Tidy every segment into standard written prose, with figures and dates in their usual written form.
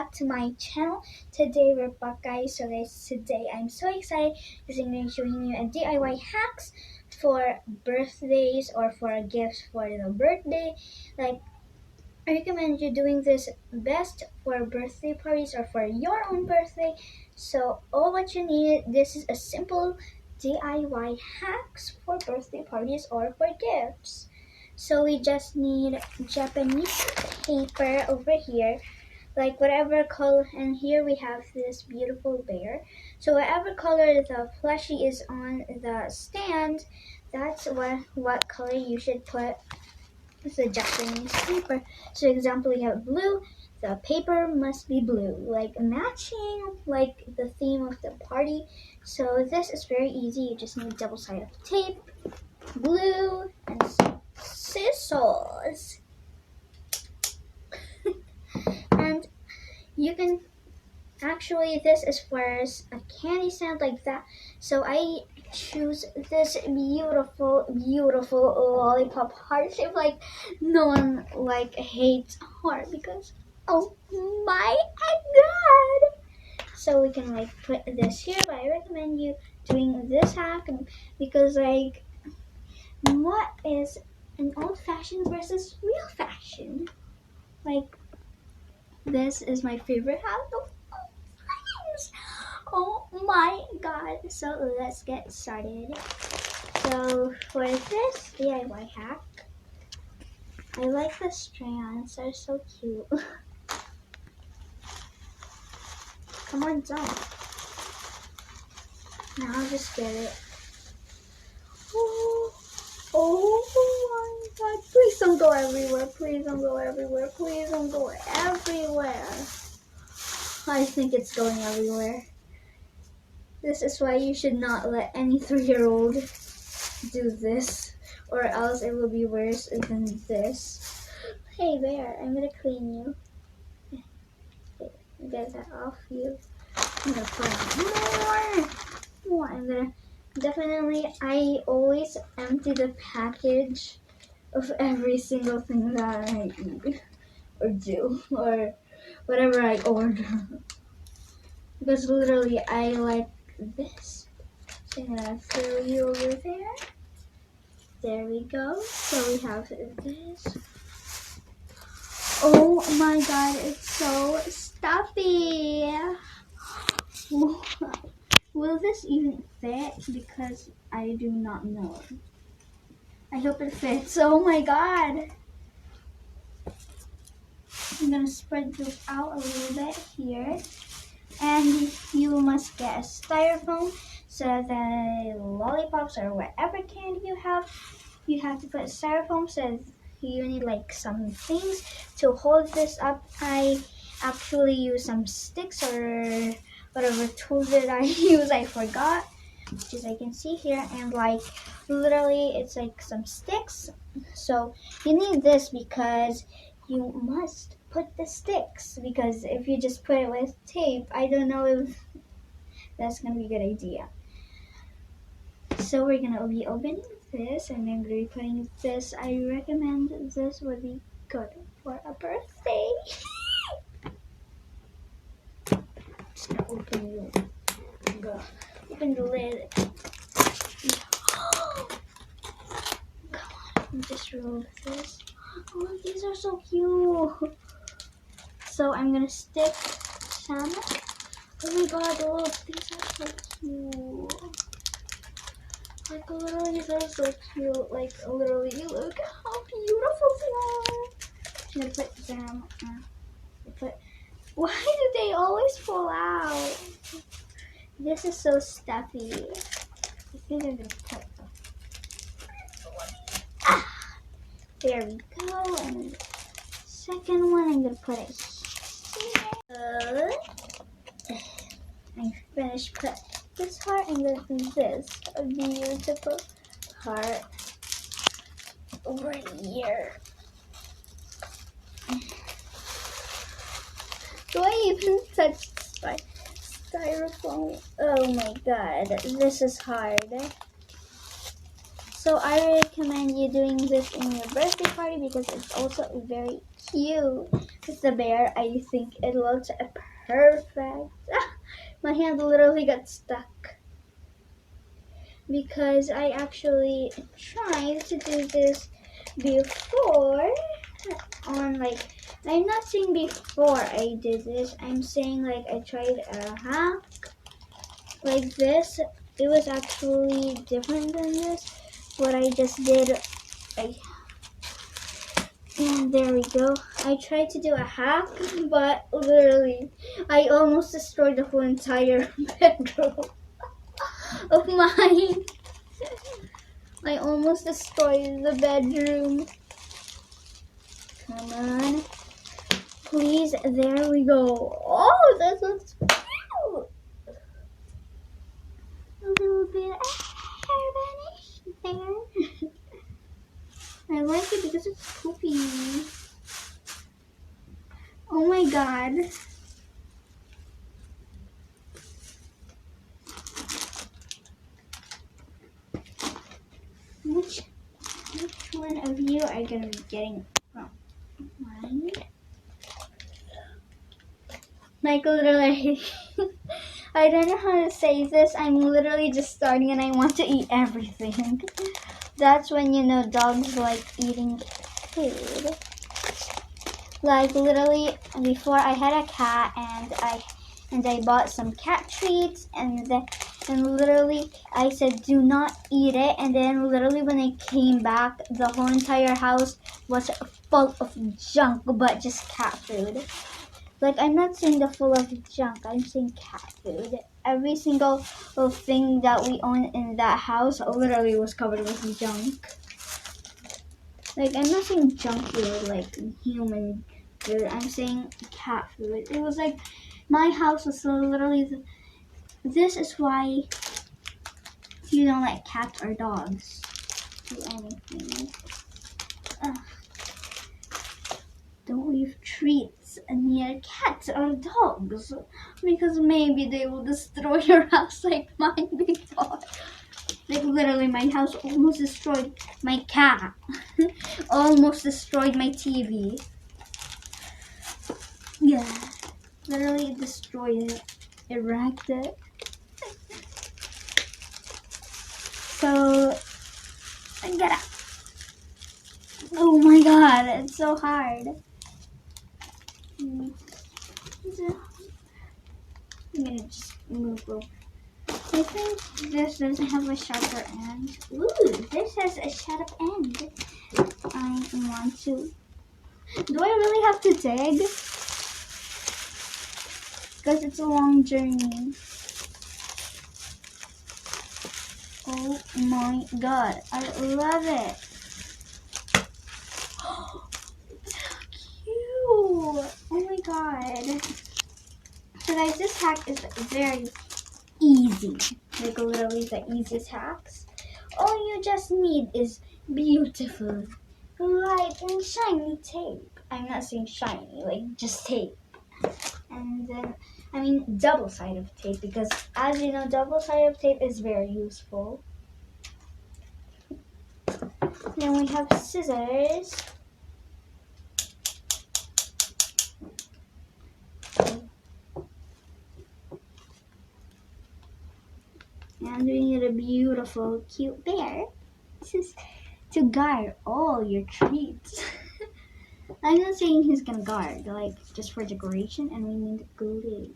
back to my channel. Today we're back, guys. So guys, today I'm so excited because I'm going to be showing you a DIY hacks for birthdays or for gifts for the birthday. Like, I recommend you doing this best for birthday parties or for your own birthday. So all what you need, this is a simple DIY hacks for birthday parties or for gifts. So we just need Japanese paper over here, like whatever color, and here we have this beautiful bear. So whatever color the plushie is on the stand, that's what color you should put the Japanese paper. So example, we have blue, the paper must be blue, like matching like the theme of the party. So this is very easy. You just need double-sided tape, glue, and scissors. And you can actually, this is for a candy stand like that. So I choose this beautiful lollipop heart shape. Like, no one like hates heart because, oh my god. So we can like put this here, but I recommend you doing this hack because, like, what is an old-fashioned versus real fashion? Like, this is my favorite hack of all times. Oh my god. So let's get started. So for this DIY hack, I like the strands. They're so cute. Come on, don't. Now I'll just get it. Oh my god. Please don't go everywhere. Please don't go everywhere. Please don't go everywhere. I think it's going everywhere. This is why you should not let any 3-year-old do this, or else it will be worse than this. Hey bear, I'm gonna clean you. Get that off you. I'm gonna put more. I'm gonna definitely, I always empty the package of every single thing that I eat or do or whatever I order, because literally I like this. So I'm gonna throw you over there. There we go. So we have this. Oh my god, it's so stuffy. Will this even fit? Because I do not know. I hope it fits. Oh my god. I'm gonna spread this out a little bit here. And you must get a styrofoam, so the lollipops or whatever candy you have to put styrofoam. So you need like some things to hold this up. I actually use some sticks or whatever tools that I use. I forgot, as I can see here, and like literally it's like some sticks. So you need this because you must put the sticks, because if you just put it with tape, I don't know if that's gonna be a good idea. So we're gonna be opening this, and I'm gonna be putting this. I recommend this would be good for a birthday. Just gonna open you. Open the lid. Come on, just roll this. Oh, these are so cute. So I'm gonna stick some. Oh my god, look, these are so cute. Like, literally, they're so cute. Like, literally, look how beautiful they are. I'm gonna put them, why do they always fall out? This is so stuffy. I think I'm gonna put them. There we go. And the second one, I'm gonna put it here. I finished put this heart, and then this a beautiful heart over here. Do I even touch styrofoam? Oh my god, this is hard. So I recommend you doing this in your birthday party because it's also very cute. the bear. I think it looks perfect. My hand literally got stuck because I actually tried to do this before on like, I'm not saying before I did this, I'm saying like I tried a hack like this. It was actually different than this. What I just did, and there we go. I tried to do a hack, but literally, I almost destroyed the whole entire bedroom of mine. I almost destroyed the bedroom. Come on. Please, there we go. Oh, that looks cute. A little bit of hair vanish there. I like it because it's poopy. Oh my god. Which one of you are gonna be getting from mine? Like literally, I don't know how to say this. I'm literally just starting and I want to eat everything. That's when you know dogs like eating food. Like literally, before I had a cat and I bought some cat treats and literally I said do not eat it, and then literally when I came back, the whole entire house was full of junk, but just cat food. Like, I'm not saying the full of junk, I'm saying cat food. Every single thing that we own in that house literally was covered with junk. Like, I'm not saying junk food, like human food. I'm saying cat food. It was like, my house was literally, this is why you don't let cats or dogs do anything. Ugh. Don't leave treats near cats or dogs, because maybe they will destroy your house like mine before. Like literally, my house almost destroyed my cat. Almost destroyed my TV. Yeah, literally destroyed it. It wrecked it. So, get out. Oh my god, it's so hard. I'm gonna just move over. I think this doesn't have a sharper end. Ooh, this has a sharp end. I want to. Do I really have to dig? Because it's a long journey. Oh my god, I love it. Cute. Oh my god. So guys, this hack is very easy. Like literally the easiest hacks. All you just need is beautiful, light and shiny tape. I'm not saying shiny, like just tape. And then, I mean double-sided tape, because as you know, double-sided tape is very useful. Then we have scissors. And we need a beautiful, cute bear. This is to guard all your treats. I'm not saying he's gonna guard, like just for decoration, and we need glue.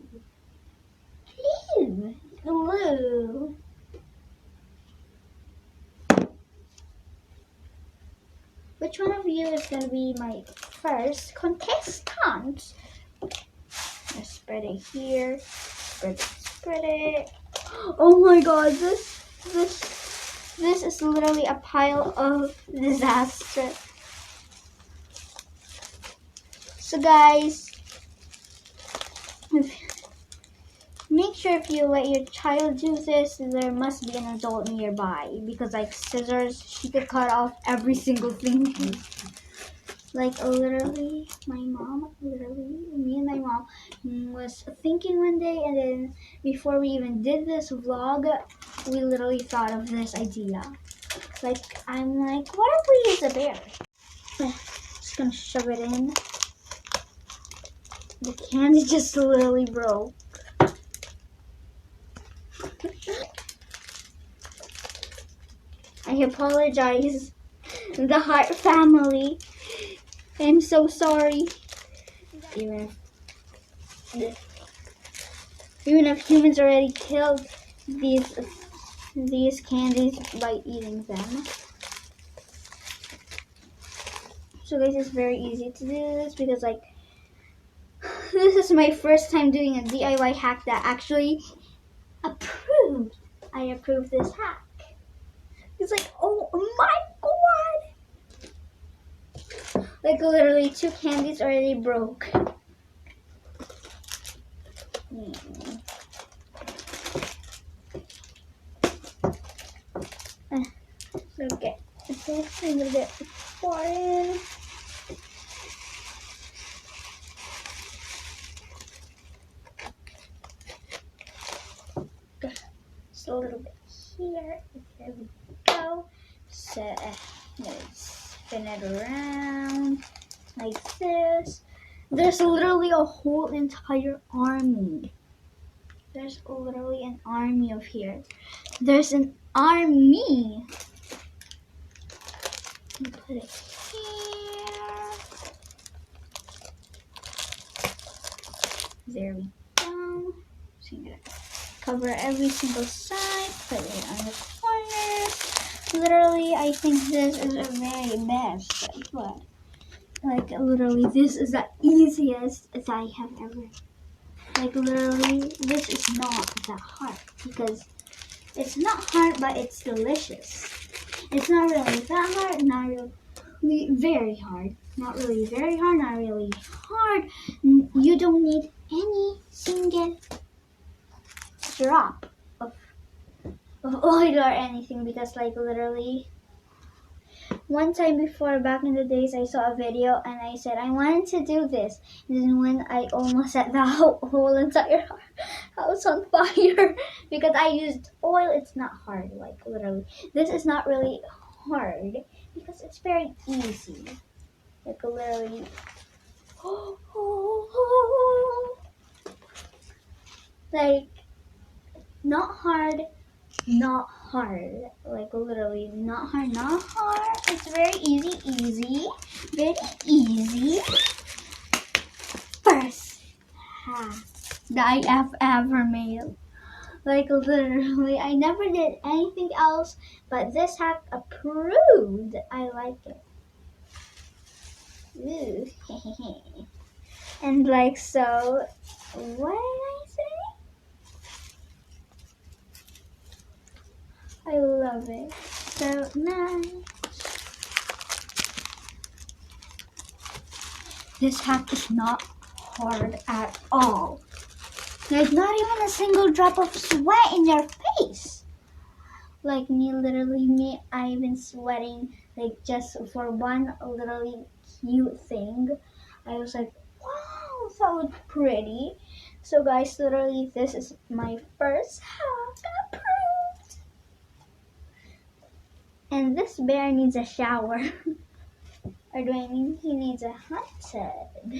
Glue. Which one of you is gonna be my first contestant? Let's spread it here. Spread it. Oh my god, this is literally a pile of disaster. So guys, make sure if you let your child do this, there must be an adult nearby, because like scissors, she could cut off every single thing. Like literally, me and my mom was thinking one day, and then before we even did this vlog, we literally thought of this idea. Like, I'm like, what if we use a bear? Just gonna shove it in. The candy just literally broke. I apologize, the Heart family. I'm so sorry. Even if humans already killed these candies by eating them. So guys, it's very easy to do this because like this is my first time doing a DIY hack that actually approved. I approve this hack. It's like, oh my god! Like literally 2 candies already broke. Okay, so I'm gonna get far in. Just a little bit here. There we go. So let's spin it around like this. There's literally a whole entire army. There's literally an army of here. There's an army. Put it here. There we go. So you're gonna cover every single side. Put it on the corners. Literally, I think this is a very best. But like literally, this is the easiest as I have ever. Like literally, this is not that hard because it's not hard, but it's delicious. It's not really that hard, not really very hard. Not really very hard, not really hard. You don't need any single drop of oil or anything because like literally one time before back in the days I saw a video and I said I wanted to do this. And then when I almost set the whole entire house on fire because I used oil, it's not hard, like literally. This is not really hard because it's very easy. Like literally. Like not hard, not hard. Like literally not hard, not hard. It's very easy, very easy. First hack that I have ever made. Like literally, I never did anything else, but this hack approved. I like it. Ooh. And like so, what did I say? I love it. So nice. This hack is not hard at all. There's not even a single drop of sweat in your face. Like me, I've been sweating like just for one literally cute thing. I was like, wow, that was pretty. So guys, literally this is my first hack approved. And this bear needs a shower. Or do I mean he needs a hot tub?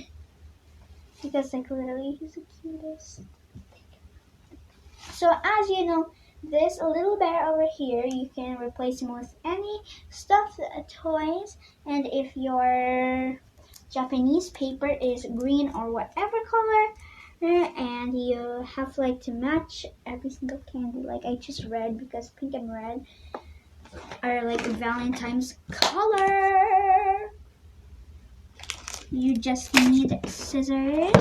Because like literally he's the cutest. So as you know, this little bear over here, you can replace him with any stuffed toys. And if your Japanese paper is green or whatever color, and you have like to match every single candy. Like I choose red because pink and red are like Valentine's color. You just need scissors.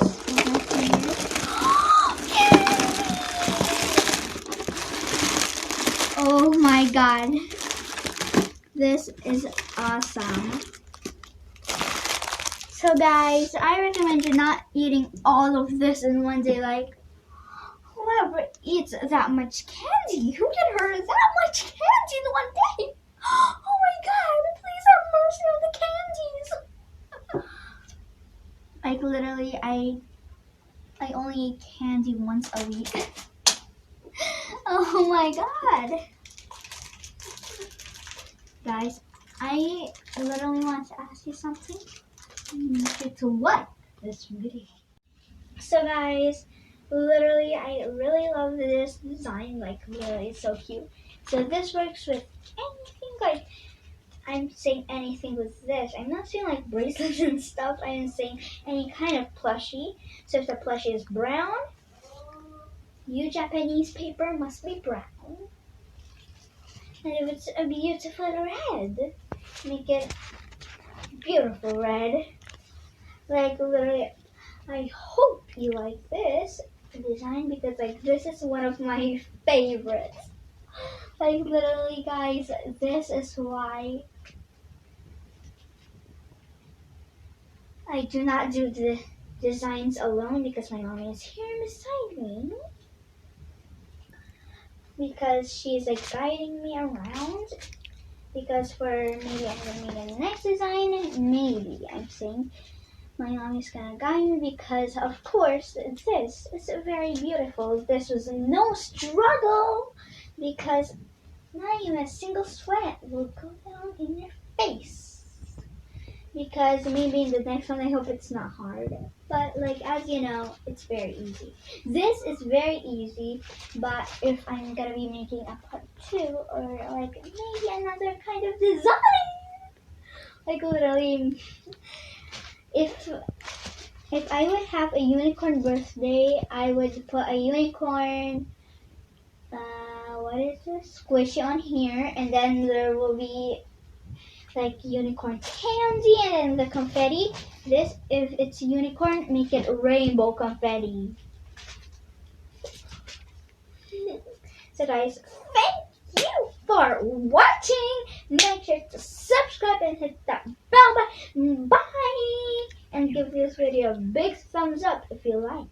Oh my god. This is awesome. So guys, I recommend you not eating all of this in one day. Like, whoever eats that much candy? Who can hurt that much candy in one day? Oh my god, please have mercy on the candies. Like literally, I only eat candy once a week. Oh my god. Guys, I literally want to ask you something. You need to like this video. So guys, literally I really love this design, like literally it's so cute. So this works with anything, like I'm saying anything with this. I'm not saying like bracelets and stuff. I'm saying any kind of plushie. So if the plushie is brown, you Japanese paper must be brown. And if it's a beautiful red, make it beautiful red. Like literally, I hope you like this design because like this is one of my favorites. Like literally guys, this is why I do not do the designs alone because my mommy is here beside me. Because she's like guiding me around. Because for maybe I'm gonna make the next design, maybe I'm saying my mommy's gonna guide me because of course this is very beautiful. This was no struggle because not even a single sweat will go down in your face. Because maybe in the next one I hope it's not hard. But like as you know, it's very easy. This is very easy, but if I'm gonna be making a part 2 or like maybe another kind of design, like literally if I would have a unicorn birthday, I would put a unicorn what is this? Squishy on here, and then there will be like unicorn candy and then the confetti. This, if it's unicorn, make it rainbow confetti. So guys, thank you for watching. Make sure to subscribe and hit that bell button. Bye! And give this video a big thumbs up if you like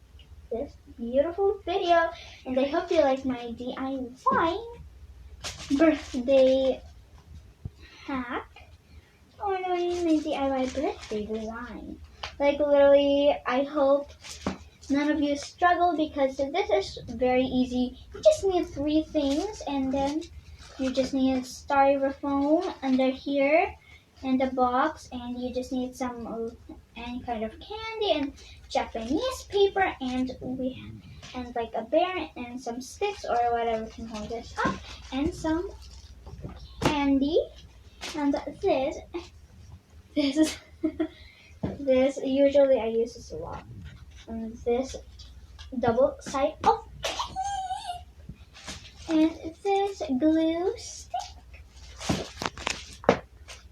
this beautiful video. And I hope you like my DIY birthday hack. Oh no, my DIY birthday design. Like literally, I hope none of you struggle because this is very easy. You just need 3 things and then you just need styrofoam under here and a box, and you just need some any kind of candy and Japanese paper and like a bear and some sticks or whatever can hold this up and some candy and this this usually I use this a lot. And this double side of and this glue stick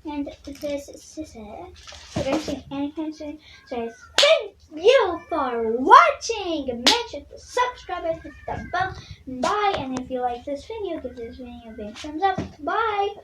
and this scissor. So guys, anytime soon. So thank you for watching. Make sure to subscribe and hit the bell. Bye. And if you like this video, give this video a big thumbs up. Bye.